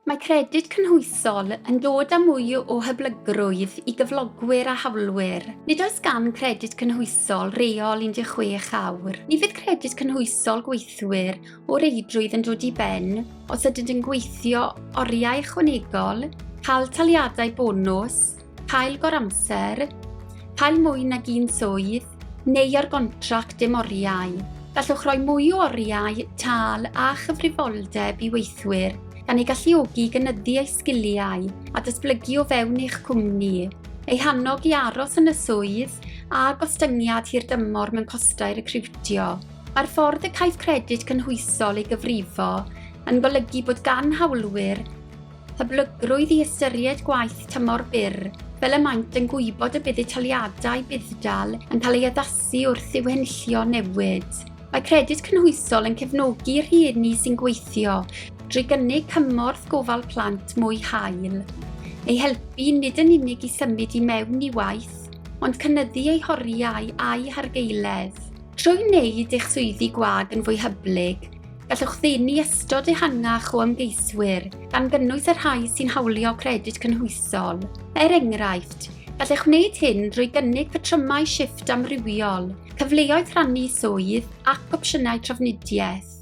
Mae credyd cynhwysol yn dod â mwy o hyblygrwydd i gyflogwyr a hawlwyr. Nid oes gan credyd cynhwysol reol 16 awr. Ni fydd credyd cynhwysol gweithwyr o reidrwydd yn dod i ben os ydynt yn gweithio oriau ychwanegol, cael taliadau bonws, cael goramser, cael mwy nag un swydd, neu ar gontract dim oriau. Gallwch roi mwy o oriau, tal a chyfrifoldeb i weithwyr gan ei galluogi gynyddu ei sgiliau a datblygu o fewn eich cwmni, ei hannog i aros yn y swydd a gostyngiad hirdymor mewn costau recriwtio. Mae'r ffordd y caiff credyd cynhwysol ei gyfrifo yn golygu bod gan hawlwyr hyblygrwydd i ystyried gwaith tymor byr, fel y maent yn gwybod y bydd eu taliadau buddsodol yn cael ei addasu wrth i'w henllio newid. Mae credyd cynhwysol yn cefnogi rhieni sy'n gweithio drwy gynnig cymorth gofal plant mwy hael, ei helpu nid yn unig i symud i mewn i waith, ond cynyddu ei horiau a'i hargeiledd. Trwy wneud eich swyddi gwag yn fwy hyblyg, gallwch ddenu ystod ehangach o ymgeiswyr gan gynnwys y rhai sy'n hawlio credyd cynhwysol. Enghraifft, gallwch wneud hyn drwy gynnig patrymau shifft amrywiol, cyfleoedd rhannu swydd ac opsiynau trafnidiaeth.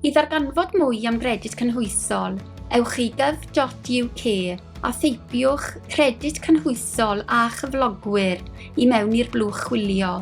I ddarganfod mwy am credyd cynhwysol, ewch i gyf.uk a theipiwch credyd cynhwysol a chyflogwyr i mewn i'r blwch chwilio.